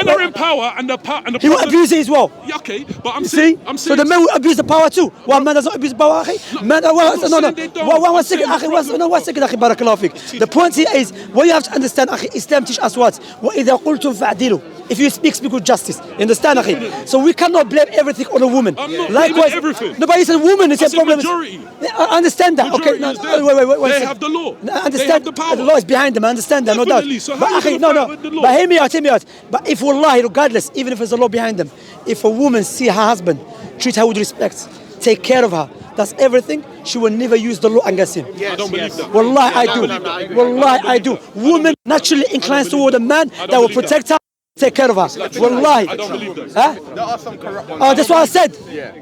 they're in power and the he will abuse it as well. Yeah, okay, but I'm saying. So the men will abuse the power too. One man does not abuse the power. Man, one second, akhi, barakallahu fik. The point here is what you have to understand, akhi. Islam teaches us what? وَإِذَا قُلْتُمْ فَعْدِلُوا. If you speak with justice. You understand, akhi? So we cannot blame everything on a woman. I'm not Likewise, everything. Nobody said woman. It's a problem. Majority. I understand that. Majority Okay, wait. They have the law. I understand. They have the power. The law is behind them. I understand that. No doubt. So But akhi, no. But hear me out. But if wallahi, regardless, even if there's a law behind them, if a woman see her husband, treat her with respect, take care of her, that's everything, she will never use the law against him. Yes, I don't believe that. Wallahi, I do. Wallahi, I do. Woman naturally inclines toward a man that will protect her, take care of her. Wallahi. I don't believe that. Huh? There are some corrupt ones. Oh, that's what I said.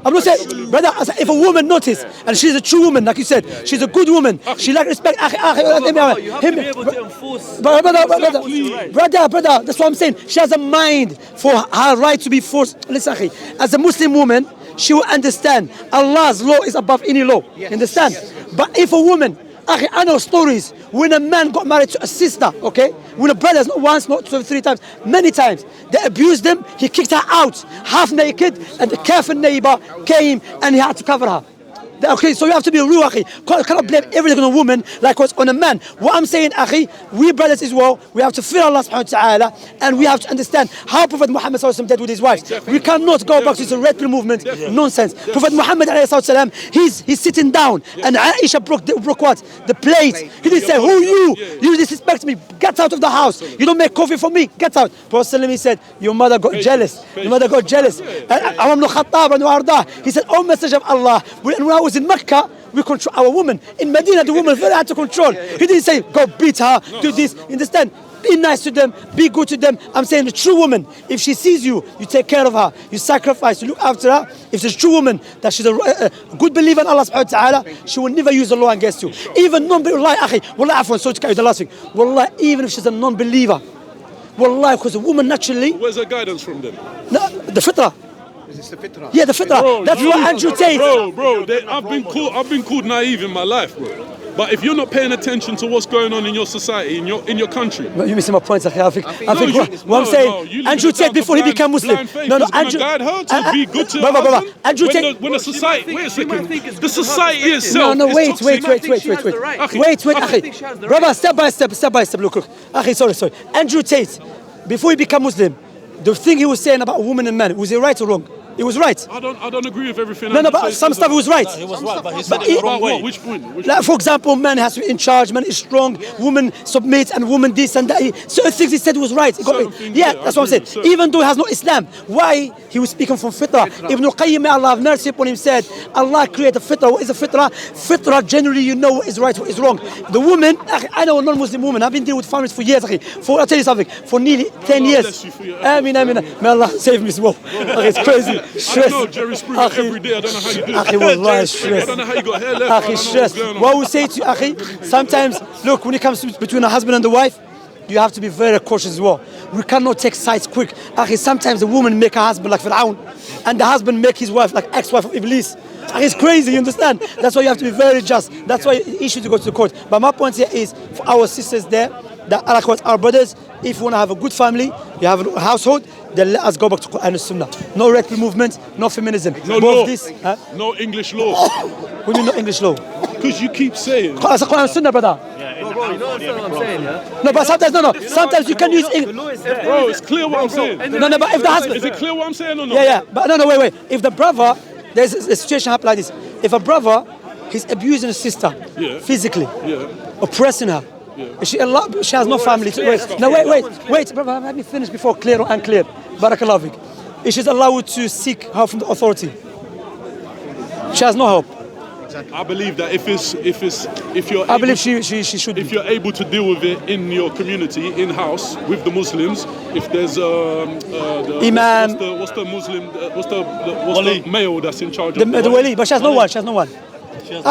I'm not saying, brother, if a woman notice, and she's a true woman, like you said, she's a good woman, she like respect, You have to be able to enforce. brother, that's what I'm saying. She has a mind for her right to be forced. Listen, akhi, as a Muslim woman, she will understand Allah's law is above any law. Understand? But if a woman, akhi, I know stories when a man got married to a sister, okay? When a brother, not once, not two, three times, many times, they abused them, he kicked her out, half naked, and the kafir neighbor came and he had to cover her. Okay, so you have to be real, akhi. Cannot blame everything on a woman like what's on a man. What I'm saying, akhi, we brothers as well, we have to fear Allah subhanahu wa ta'ala, and we have to understand how Prophet Muhammad sallallahu alaihi wasallam did with his wives. We cannot go back to the red pill movement. Nonsense. Prophet Muhammad sallallahu alaihi wasallam, he's sitting down, and Aisha broke what? The plate. He didn't say, who you? You disrespect me. Get out of the house. You don't make coffee for me. Get out. Prophet he said, your mother got jealous. Your mother got jealous. He said, oh Messenger of Allah, when I was in Mecca, we control our woman. In Medina, the woman very hard to control. He didn't say, go beat her, do this. Understand? Be nice to them, be good to them. I'm saying the true woman, if she sees you, you take care of her, you sacrifice, you look after her. If she's a true woman, that she's a good believer in Allah subhanahu wa ta'ala, she will never use the law against you. Even non-believer, wallahi, akhi, wallahi, afwan, so to carry the last thing. Wallahi, even if she's a non-believer, wallahi, because a woman naturally... Where's the guidance from them? No, the fitrah. Is the fitrah? Yeah, the fitrah. Bro, that's what Andrew Tate. Bro, I've been called naive in my life, bro. But if you're not paying attention to what's going on in your society, in your country, but you're missing my points. I think what I'm saying, Andrew Tate before he became Muslim. No, Andrew. Guide her to be good to her husband. Andrew Tate. When the society, wait a second, the society itself. No, wait. Brother, step by step. Look. Sorry. Andrew Tate, before he became Muslim, the thing he was saying about women and men, was it right or wrong? It was right. I don't agree with everything. No, but some stuff was right. He was right, but he said it the wrong way. Which point? Like, for example, man has to be in charge, man is strong, woman submits, and woman this and that. Certain things he said was right. That's what I'm saying. Even though he has no Islam, why he was speaking from fitrah? Ibn al-Qayyim, may Allah have mercy upon him, said, Allah created fitrah. What is a fitrah? Fitrah, generally, you know what is right, what is wrong. The woman, I know a non-Muslim woman, I've been dealing with families for years, I'll tell you something, for nearly 10 years. Ameen. May Allah save me as well. It's crazy. I know Jerry Springer every day. I don't know how you do it. I don't know how you got hair left. Stress. What we say to you, akhi, sometimes, look, when it comes to between a husband and the wife, you have to be very cautious as well. We cannot take sides quick. Akhi, sometimes the woman make her husband like Fir'aun, and the husband make his wife like ex-wife of Iblis. It's crazy, you understand? That's why you have to be very just. That's why it's issue to go to the court. But my point here is, for our sisters there, that our brothers, if you want to have a good family, you have a household, then let us go back to Quran and Sunnah. No red pill movement, no feminism. No law. No English law. What do you mean no English law? Because you keep saying. Quran and Sunnah, brother. Bro, you know what I'm saying, yeah? No, but sometimes you can use English. Bro, it's clear what I'm saying. No, but if the husband... Is it clear what I'm saying or not? Yeah. But no, wait. If the brother, there's a situation happen like this. If a brother, he's abusing his sister physically, oppressing her, she has no family to wait. No, wait, brother, let me finish before clear or unclear. Barakallahu fik. If she's allowed to seek help from the authority, she has no help. I believe that if you're I believe she should. If you're able to deal with it in your community, in house with the Muslims, if there's Imam, what's the male that's in charge of the wali, but she has no one.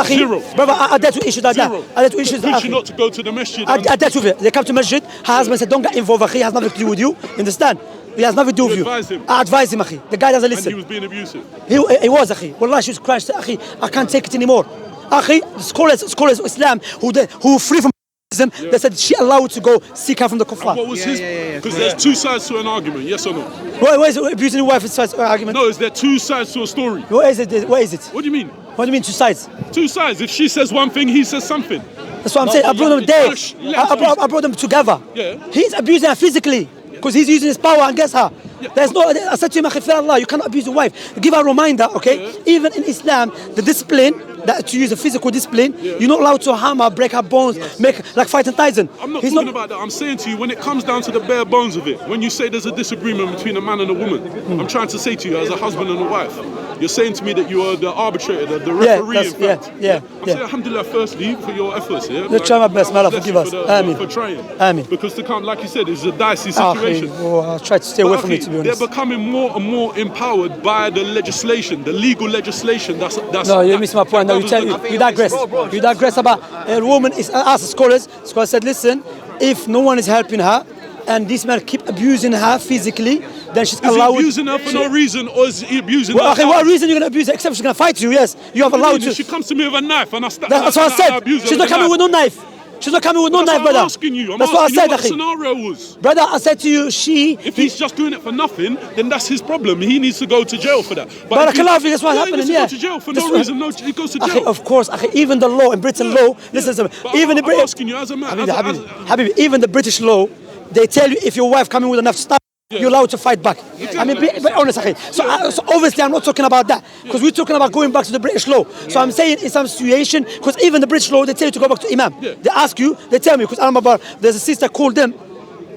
Zero. Brother, I dealt with issues like that. I dealt with issues like that. Not to go to the masjid. I dealt with it. They come to masjid. Her husband said, don't get involved. He has nothing to do with you. Understand? He has nothing to do with you. I advised him, akhi. The guy doesn't listen. And he was being abusive. He was, akhi. Wallah, she was crying. Akhi, I can't take it anymore. Akhi, the scholars of Islam who free from They said she allowed to go seek her from the kuffar. What was his? Because there's two sides to an argument, yes or no? Where is it? Abusing your wife is an argument? No, is there two sides to a story? Where is it? Where is it? What do you mean? What do you mean two sides? Two sides. If she says one thing, he says something. That's what I'm saying. I brought them there. I brought them together. Yeah. He's abusing her physically because he's using his power against her. There's no. I said to him, Allah, you cannot abuse your wife. Give her a reminder, okay? Yeah. Even in Islam, the discipline that to use a physical discipline, you're not allowed to harm her, break her bones, make like fighting Tyson. I'm not talking about that. I'm saying to you, when it comes down to the bare bones of it, when you say there's a disagreement between a man and a woman, I'm trying to say to you, as a husband and a wife, you're saying to me that you are the arbitrator, the referee. I'm saying alhamdulillah firstly for your efforts. Yeah, let's try my best, man. Forgive us. Amen. For trying. Amen. Because to come, like you said, it's a dicey situation. I'll try to stay away from it, to be honest. They're becoming more and more empowered by the legislation, the legal legislation. That's no, you missed my point. No, you digress. You digress about a woman. Is asked scholars. Scholars said, listen, if no one is helping her, and this man keep abusing her physically, then she's allowed. Is he abusing her for no reason, or is he abusing her? Okay, what reason you're gonna abuse her? Except she's gonna fight you. Yes, you have allowed to. She comes to me with a knife, and I start. That's what I said. She's not coming with no knife. She's not coming with no knife, brother. I'm asking you. That's what I said, what the scenario was. Brother, I said to you, if he's just doing it for nothing, then that's his problem. He needs to go to jail for that. But that's what's happening. He needs to go to jail for no reason. No, he goes to jail. Of course, even the law in Britain, listen to me. Even I'm asking you as a man. Habibi, even the British law, they tell you if your wife coming with a knife to stop, you're allowed to fight back. I mean, be honest, so obviously I'm not talking about that, because we're talking about going back to the British law. So I'm saying in some situation, because even the British law, they tell you to go back to Imam. They ask you, they tell me, because I'm about, there's a sister called them.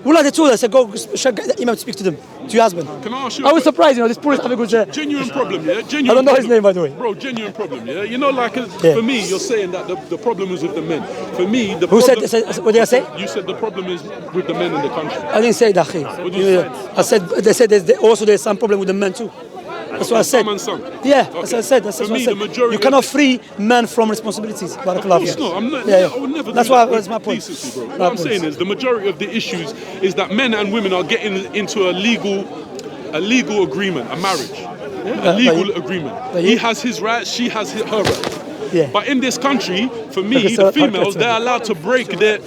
Well, they told us, I said, go, get the Imam to speak to them, to your husband. Can I ask you? I was surprised, this police have a good genuine problem, yeah? Genuine I don't know his name, by the way. Bro, genuine problem, yeah? You know, like, for me, you're saying that the problem is with the men. For me, the Who problem... said, what did I say? You said the problem is with the men in the country. I didn't say that, I said, they said there's some problem with the men too. That's what I said. Yeah, that's what I said. That's what I said. You cannot free men from responsibilities. Of course not. I would never that's do why that. that's my point. Decency, bro. What I'm saying is the majority of the issues is that men and women are getting into a legal agreement, a marriage. A legal agreement. He has his rights, she has her rights. Yeah. But in this country, for me, the females, they're allowed to break their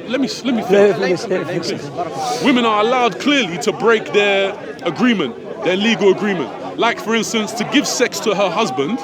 Let me finish. Women are allowed clearly to break their agreement, their legal agreement. Like, for instance, to give sex to her husband.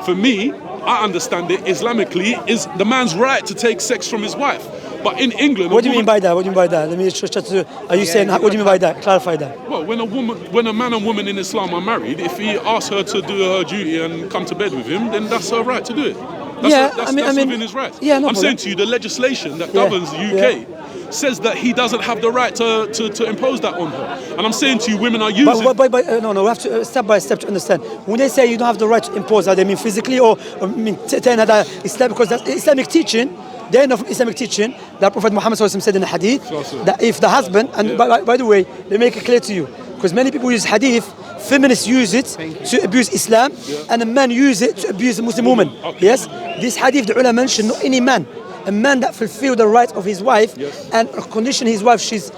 For me, I understand it Islamically is the man's right to take sex from his wife. But in England, what do you mean by that? What do you mean by that? Let me just are you saying? What do you mean by that? Clarify that. Well, when a man and woman in Islam are married, if he asks her to do her duty and come to bed with him, then that's her right to do it. That's within his rights. Yeah, no I'm saying to you, the legislation that governs the UK says that he doesn't have the right to impose that on her. And I'm saying to you, women are using... But no, we have to step by step to understand. When they say you don't have the right to impose that, they mean physically or mean Islam, because that's Islamic teaching. They know from Islamic teaching that Prophet Muhammad said in the hadith that if the husband, and by the way, they make it clear to you, because many people use hadith, feminists use it to abuse Islam, and the men use it to abuse the Muslim woman. Yes? This hadith, the ulama mentioned, not any man. A man that fulfills the rights of his wife and condition his wife, she's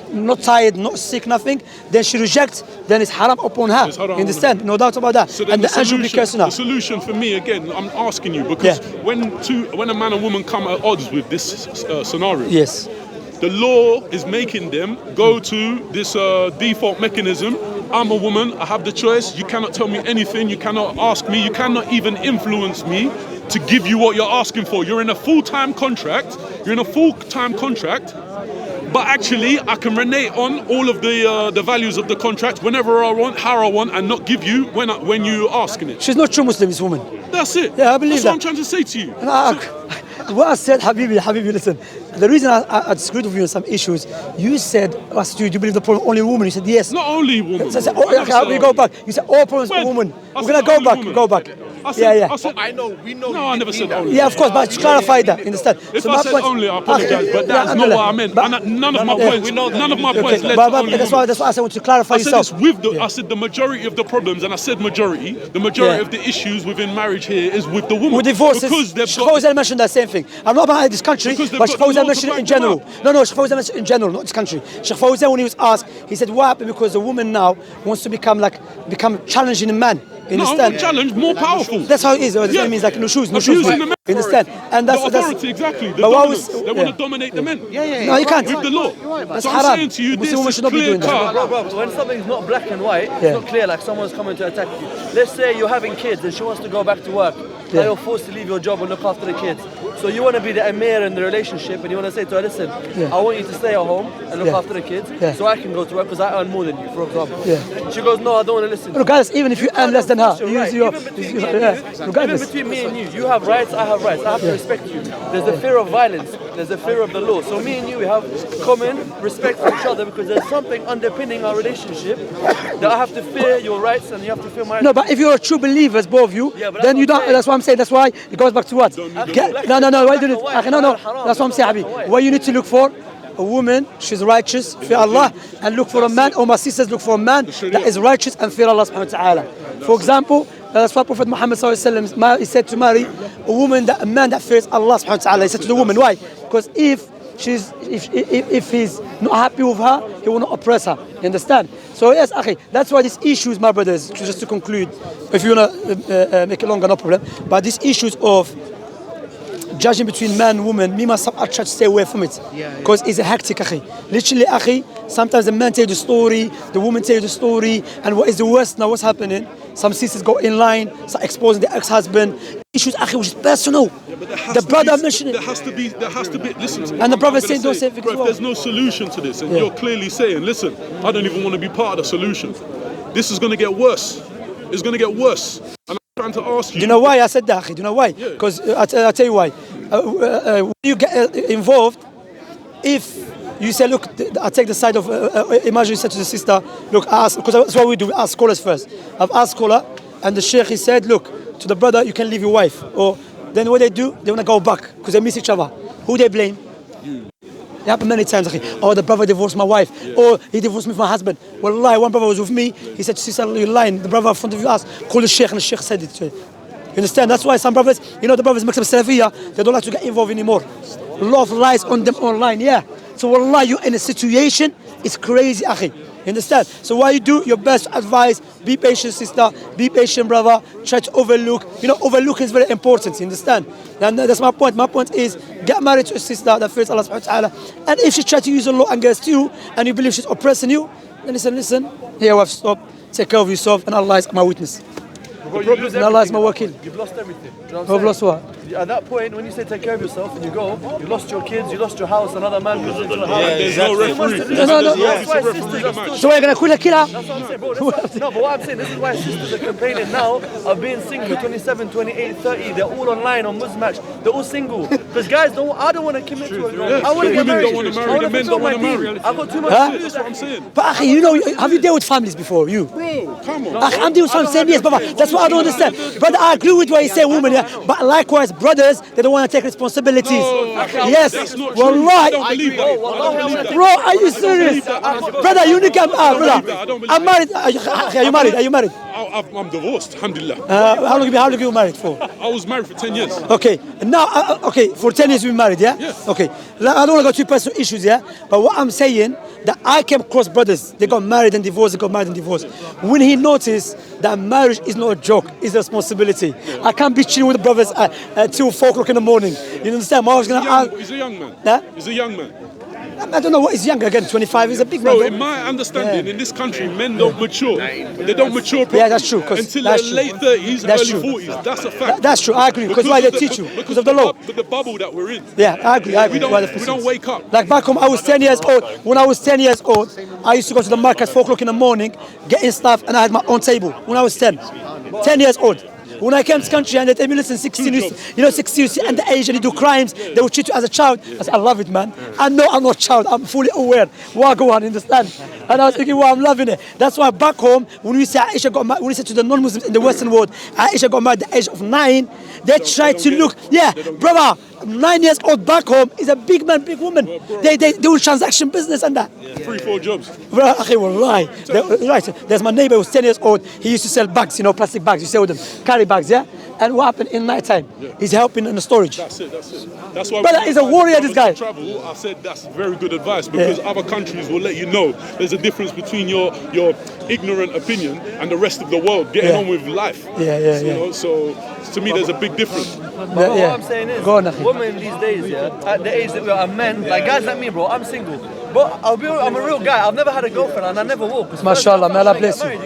not tired, not sick, nothing, then she rejects, then it's haram upon her. You understand? No doubt about that. So and the angel will be cursing her. The solution for me, again, I'm asking you, because when a man and woman come at odds with this scenario, the law is making them go to this default mechanism. I'm a woman, I have the choice, you cannot tell me anything, you cannot ask me, you cannot even influence me to give you what you're asking for. You're in a full-time contract, but actually I can renege on all of the values of the contract whenever I want, how I want, and not give you when you're asking it. She's not true Muslim, this woman. That's it. Yeah, I believe That's what I'm trying to say to you. What I said, Habibi, listen. The reason I disagreed with you on some issues, you said, do you believe the problem only women? You said yes. Not only women. So I said, we go back. You said all problems are women. We're gonna go back. I never said only. Yeah, of course, but to clarify that, understand? If I said only, I apologize, but that's not what I meant. None of my points led to only. That's why I said I want to clarify yourself. I said the majority of the problems, and I said majority of the issues within marriage here is with the woman. With divorces, Sheikh Fawzan mentioned that same thing. I'm not about this country, but Sheikh Fawzan mentioned it in general. No, Sheikh Fawzan mentioned it in general, not this country. Sheikh Fawzan, when he was asked, he said, what happened? Because the woman now wants to become challenging a man. You No, understand? challenge, more powerful. That's how it is. That's what it means, like no shoes, no shoes. Abusing the men. You understand? And that's The authority, exactly. The but what dominance. was- They want to dominate the men. No, you can't. With the law. That's So haram. I'm saying to you, Muslim this women is should not be clear doing that. cut. Bro, when something's not black and white, it's not clear, like someone's coming to attack you. Let's say you're having kids and she wants to go back to work. Now you're forced to leave your job and look after the kids. So you want to be the emir in the relationship and you want to say to her, listen, I want you to stay at home and look after the kids so I can go to work because I earn more than you, for example. She goes, no, I don't want to listen. Regardless, even if you earn less than her, Right. you Even between regardless. me and you have rights, I have rights. I have to respect you. There's a fear of violence. There's a fear of the law. So me and you, we have common respect for each other because there's something underpinning our relationship that I have to fear your rights and you have to fear my rights. No, but if you're true believers, both of you, but then you that's what don't. I'm That's what I'm saying. That's why it goes back to what? No. Why do it? No. That's what I'm saying, Habib. What you need to look for. A woman, she's righteous, fear Allah, and look for a man, or my sisters look for a man that is righteous and fear Allah subhanahu wa ta'ala. For example, that's why Prophet Muhammad sallallahu alaihi wasallam, he said to marry a man that fears Allah subhanahu wa ta'ala. He said to the woman, why? Because if he's not happy with her, he will not oppress her. You understand? So yes, akhi, that's why these issues, my brothers, just to conclude, if you want to make it longer, no problem, but these issues of judging between man and woman, me myself, I try to stay away from it. Because it's a hectic, akhi. Literally, akhi, sometimes the man tell you the story, the woman tell you the story, and what is the worst now, what's happening? Some sisters go in line, start exposing the ex-husband. Issues, akhi, which is personal. The brother mentioned it. There has to be, listen to me. And the Prophet I'm saying, gonna don't say things bro, wrong. there's no solution to this, and you're clearly saying, listen, I don't even want to be part of the solution. This is going to get worse. It's going to get worse. And I'm trying to ask you. Do you know why I said that, akhi? Do you know why? Because I'll tell you why. When you get involved, if you say, look, I take the side of, imagine you said to the sister, look, ask, because that's what we do, we ask scholars first. I've asked scholar, and the sheikh, he said, look, to the brother, you can leave your wife. Or then what they do, they want to go back, because they miss each other. Who they blame? You. It happened many times, akhi. Oh, the brother divorced my wife, or he divorced me from my husband. Wallahi, one brother was with me, he said, sister, you're lying. The brother in front of you asked, call the sheikh, and the sheikh said it to him. You understand? That's why some brothers, the brothers Maktab Salafiyya, they don't like to get involved anymore. Love lies on them online, So wallah, you're in a situation, it's crazy, akhi. You understand? So what you do, your best advice, be patient, sister, be patient, brother, try to overlook. Overlooking is very important, you understand? And that's my point. My point is, get married to a sister that fears Allah subhanahu wa ta'ala. And if she tries to use the law against you, and you believe she's oppressing you, then listen, here we have stopped, take care of yourself, and Allah is my witness. And Allah is my wakil. You've lost everything. Do you know what I'm I've lost what? At that point, when you say take care of yourself and you go, you lost your kids, you lost your house, another man goes into the house. There's no referee. That's why sisters are still. So we're going to kill a killer? That's what I'm saying, bro. No, but what I'm saying, this is why sisters are complaining now of being single, 27, 28, 30. They're all online on Muzmatch. They're all single. Because guys, I don't want to commit to a girl. I want to get Women married. don't want to marry, the men don't want to marry. I've got too much Huh? to do. That's what I'm saying. But akhi, have you dealt with families before? You? Bro, come on. Akhi, I'm dealing with families, yes, brother. That's what I don't understand. Brother, I agree with what you say, women, But likewise, brothers, they don't want to take responsibilities. Yes. That's not true. Wallahi. I don't believe that. I don't believe that. Bro, are you serious? Brother, you need to brother. I'm married. Are you married? Are you married? I'm divorced, alhamdulillah. How long you married for? I was married for 10 years. Okay, now, for 10 years you've been married, yeah? Yes. Okay, I don't want to go to personal issues, yeah? But what I'm saying, that I came across brothers, they got married and divorced, When he noticed that marriage is not a joke, it's a responsibility. I can't be chilling with the brothers till 4 o'clock in the morning. You understand? He's a young man. Huh? He's a young man. I don't know what is younger again, 25 is a big Bro, man. in my understanding, in this country, men don't mature. They don't mature properly. Yeah, that's true. Until That's their true. late 30s, That's early true. 40s. That's a fact. That's true, I agree, because why they teach you? Because of the law. But the bubble that we're in. Yeah, I agree. We don't wake up. Like back home, I was 10 years old. When I was 10 years old, I used to go to the market at 4 o'clock in the morning, getting stuff, and I had my own table. When I was 10 years old. When I came to this country and they tell me, listen, 16, 16, you see underage and you do crimes, they will treat you as a child. I said, I love it, man. I know I'm not a child. I'm fully aware. Wagwan, understand? And I was thinking, well, I'm loving it. That's why back home, when we say Aisha got married, when we say to the non-Muslims in the Western world, Aisha got married at the age of 9, they try to look, brother, 9 years old back home is a big man, big woman. They do transaction business and that. 3-4 jobs. Bro, right. There's my neighbor who was 10 years old. He used to sell bags, plastic bags. You sell them, carry bags, yeah? And what happened in night time? He's helping in the storage. That's it. That's why. Brother, he's a warrior, this guy. Travel, I said that's very good advice because other countries will let you know there's a difference between your ignorant opinion and the rest of the world getting on with life. You know, so to me, there's a big difference. But what I'm saying is, women these days, at the age that we are, men, like guys like me, bro, I'm single. But I'm a real guy. I've never had a girlfriend and I never will. MashaAllah, may Allah bless you.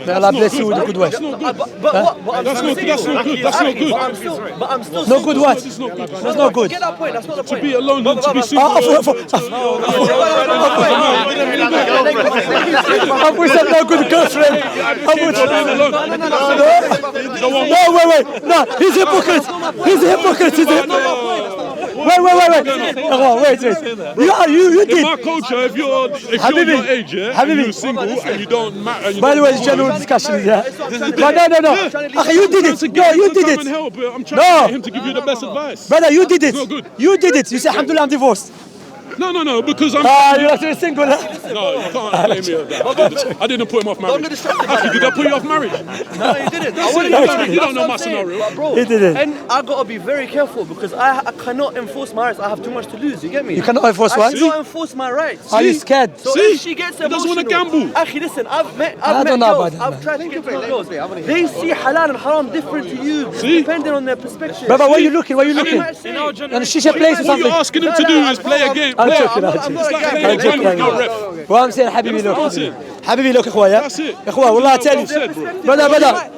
May Allah bless you with a good wife. But what? That's not good. That's not good. But I'm still no good what? That's not good. Get that point. That's not the point. To be alone and to be single. Abu said no good girlfriend. Wait. No, he's a hypocrite. Wait. You did. In my culture, if you're your age, and you're single and you don't matter. By the way, it's general discussion, But no. You did it. No, you did it. I'm trying to get him to give you the best advice. Brother, you did it. It's not good. You did it. You said, alhamdulillah, I'm divorced. No, because I'm. You're actually single. No, you can't blame me on that. I didn't put him off marriage. Actually, did I put you off marriage? No, you didn't. You don't know my scenario. Bro, he didn't. And I gotta be very careful because I cannot enforce my rights. I have too much to lose. You get me? You cannot enforce what? I cannot enforce my rights. Are you scared? So if she gets emotional, doesn't want to gamble. Actually, listen, I've met girls. I've tried to get to girls. They see halal and haram different to you, depending on their perspective. Brother, where are you looking? And a shisha place or What something? you're asking him to do is play a game. I'm joking. وهم حبيبي لوك اخويا اخويا والله تالي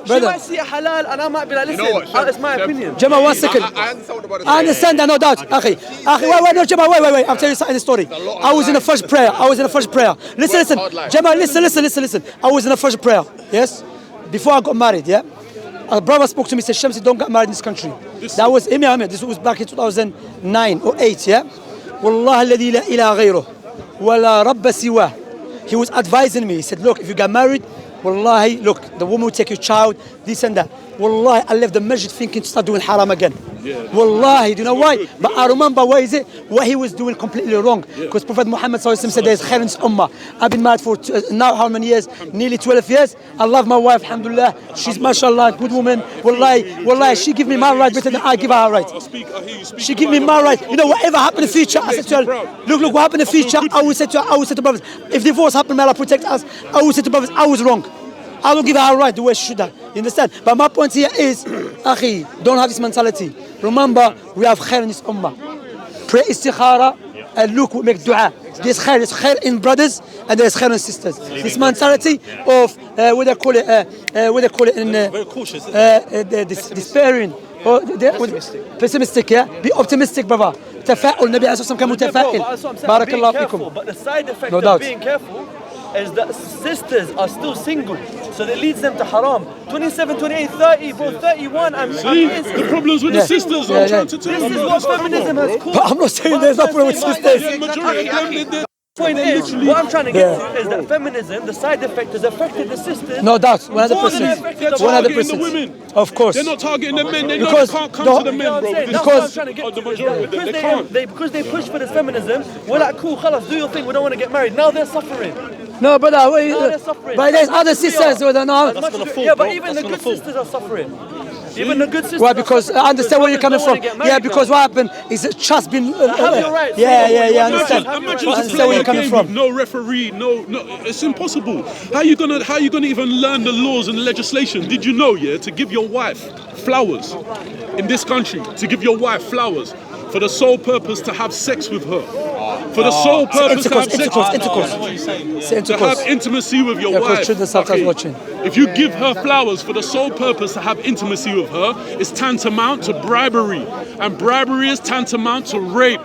She might see halal and I might be like, listen, it's my opinion. Jamal, 1 second. I understand that, no doubt. Akhi, wait, Jamal, wait. I'm telling you something, the story. I was in the first prayer. Listen. Jamal, listen. I was in the first prayer, yes? Before I got married, a brother spoke to me, said, Shamsi, don't get married in this country. That was, this was back in 2009 or 8, والله الذي لا إله غيره ولا رب سواه. He was advising me. He said, look, if you get married, wallahi, look, the woman will take your child, this and that. Wallahi, I left the masjid thinking to start doing haram again. Wallahi, do you know why? But I remember what he was doing completely wrong. Because Prophet Muhammad said there's khair in this ummah. I've been married for now how many years? Nearly 12 years. I love my wife, alhamdulillah. She's mashallah, good woman. Wallahi, she give me my right better than I give her right. She give me my right. You know, whatever happened in the future, I said to her, look, what happened in the future, I will say to brothers, if divorce happened, may Allah protect us, I will say to brothers, I was wrong. I will give her a right the way she should have. You understand? But my point here is, Akhi, don't have this mentality. Remember, we have khair in this ummah. Pray istikhara and look, we make dua. There's khair in brothers and there's khair in sisters. This mentality of, what they call it in very cautious, despairing. Pessimistic, Be optimistic, brother. تفاؤل النبي عليه الصلاة والسلام كان متفائل. بارك الله فيكم. But the side effect of being careful is that sisters are still single, so that leads them to haram. 27, 28, 30, bro, 31. See, the problems with the sisters. I'm trying to tell you. This is what feminism has caused. But I'm not saying there's no problem with sisters. Point is, what I'm trying to get to is that feminism, the side effect has affected the sisters. No doubt, 100%. They're targeting the women. Of course. They're not targeting the men. They know they can't come to the men, bro. Because they push for this feminism, we're like, cool, khalas, do your thing, we don't want to get married. Now they're suffering. No, but there's other sisters who are not. Yeah, but even the good sisters are suffering. Even the good sisters. Why? Because I understand where you're coming from. Yeah, because what happened is it's just been. I understand. Imagine where you're coming from. No referee, no. It's impossible. How you gonna even learn the laws and the legislation? Did you know? To give your wife flowers in this country, to give your wife flowers for the sole purpose to have sex with her. For the sole purpose to have sex with her. To have intimacy with your wife. If you give her flowers for the sole purpose to have intimacy with her, it's tantamount to bribery. And bribery is tantamount to rape.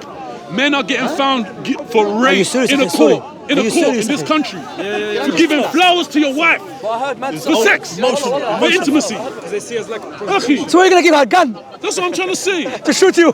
Men are getting found for rape in a court. In this country, for giving flowers to your wife for sex, for intimacy. So you're gonna give her a gun? That's what I'm trying to say. To shoot you?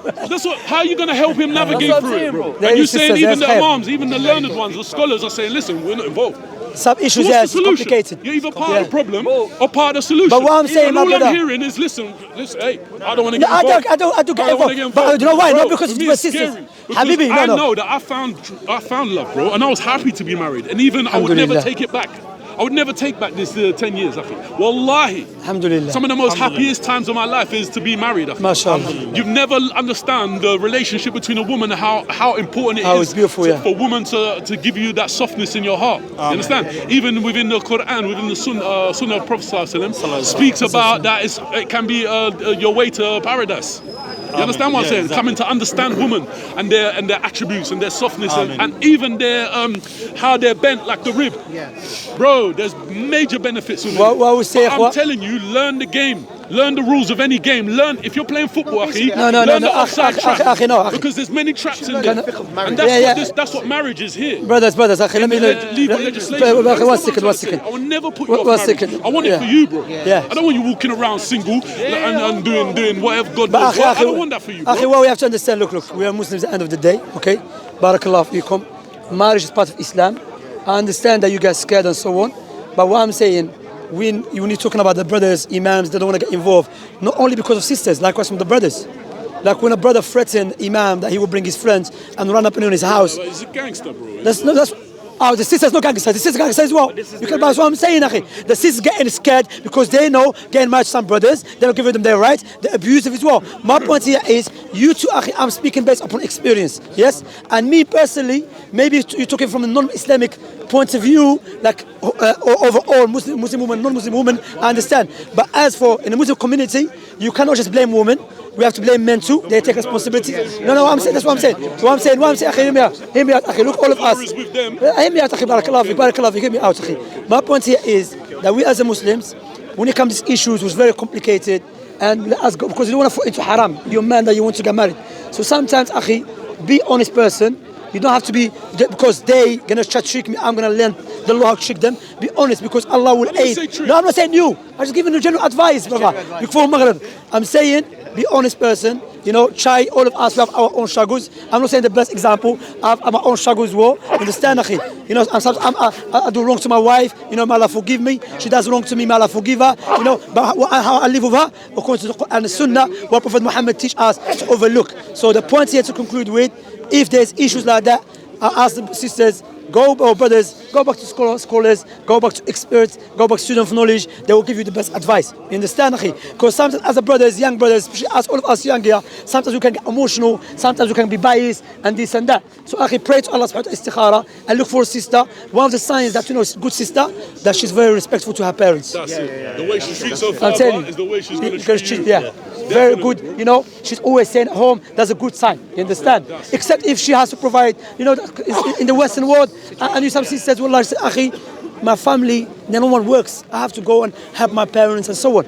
How are you gonna help him navigate through it, bro? And you're saying even the imams, even the learned ones, the scholars are saying, listen, we're not involved. Some issues are complicated. You're either part of the problem or part of the solution. But what I'm saying, all I'm hearing is, listen, hey, I don't want to get involved. I don't get involved. But you know why? Not because it's my sisters. Habibi, I know that I found love, bro, and I was happy to be married, and even I would never take it back. I would never take back this 10 years, akhi. Wallahi. Alhamdulillah. Some of the most happiest times of my life is to be married, akhi. MashaAllah. You've never understand the relationship between a woman and how important it How is it's beautiful, for a woman to give you that softness in your heart. You understand? Even within the Quran, within the Sunnah of Prophet speaks about that it can be your way to paradise. You understand what I'm saying? Exactly. Coming to understand women and their attributes and their softness and even their how they're bent like the rib. Bro, there's major benefits in it. What we say, I'm telling you, learn the game. Learn the rules of any game. Learn if you're playing football, akhi, learn the offside trap. Because there's many traps in there. And that's what marriage is here. Brothers, akhi, let me Legal legislation. one second. I will never put you off marriage. I want it for you, bro. Yeah. I don't want you walking around single and doing whatever God knows. I don't want that for you, bro. Akhi, what we have to understand, look, we are Muslims at the end of the day, okay? Barakallah fiikum. Marriage is part of Islam. I understand that you guys scared and so on, but what I'm saying, when you're talking about the brothers, imams, they don't want to get involved, not only because of sisters, likewise from the brothers. Like when a brother threatened imam that he will bring his friends and run up in his house. He's a gangster, bro. The sisters not gangsters. The sisters gangsters as well. That's what I'm saying, akhi. The sisters getting scared because they know getting married to some brothers, they're not giving them their rights. They're abusive as well. My point here is, you two, akhi, I'm speaking based upon experience, yes. And me personally, maybe you're talking from a non-Islamic point of view, like overall Muslim woman, non-Muslim woman. I understand. But as for in the Muslim community, you cannot just blame women. We have to blame men too. They take responsibility. No, I'm saying, that's what I'm saying. What I'm saying, akhi, hear me out, akhi. Look, all of us. Hear me out, akhi. Barakallah fi. Hear me out, akhi. My point here is that we as a Muslims, when it comes to issues which is very complicated, and let us go, because you don't want to fall into haram. You're a man that you want to get married. So sometimes, akhi, be honest person. You don't have to be, because they gonna trick me, I'm gonna learn the law how to trick them. Be honest, because Allah will aid. No, I'm not saying you. I'm just giving you general advice, brother. Before Maghrib, I'm saying, be honest person. You know, try, all of us, we have our own struggles. I'm not saying the best example. I have my own struggles as well. Understand, akhi? You know, I do wrong to my wife. You know, may Allah forgive me. She does wrong to me, may Allah forgive her. You know, but how I live with her, according to the Quran and the Sunnah, what Prophet Muhammad teach us to overlook. So the point here to conclude with, if there's issues like that, I ask the sisters, brothers, go back to scholars, go back to experts, go back to students of knowledge. They will give you the best advice. You understand, akhi? Because sometimes as a brothers, young brothers, especially as all of us young here, sometimes we can get emotional, sometimes we can be biased and this and that. So akhi, pray to Allah subhanahu wa ta'ala, istikhara, and look for a sister. One of the signs that you know is a good sister, that she's very respectful to her parents. That's it. The way she treats her father is the way she's going to treat you. Yeah. Very good, you know, she's always saying at home, that's a good sign, you understand? Except if she has to provide, you know, in the Western world, and you some sisters will like say, akhi, my family, no one works, I have to go and help my parents and so on.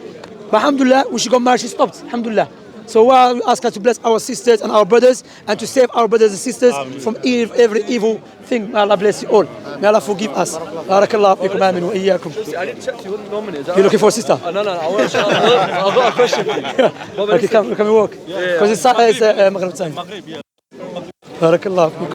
But alhamdulillah, when she got married, she stopped, alhamdulillah. So we ask her to bless our sisters and our brothers and to save our brothers and sisters from every evil thing. May Allah bless you all. May Allah forgive us. Barakallah fikum, amin wa iyyakum. I didn't check you 1 minute. You're looking for a sister? No, I've got a question for you. Okay, come and walk. Because it's Maghrib time. Barakallah fikum.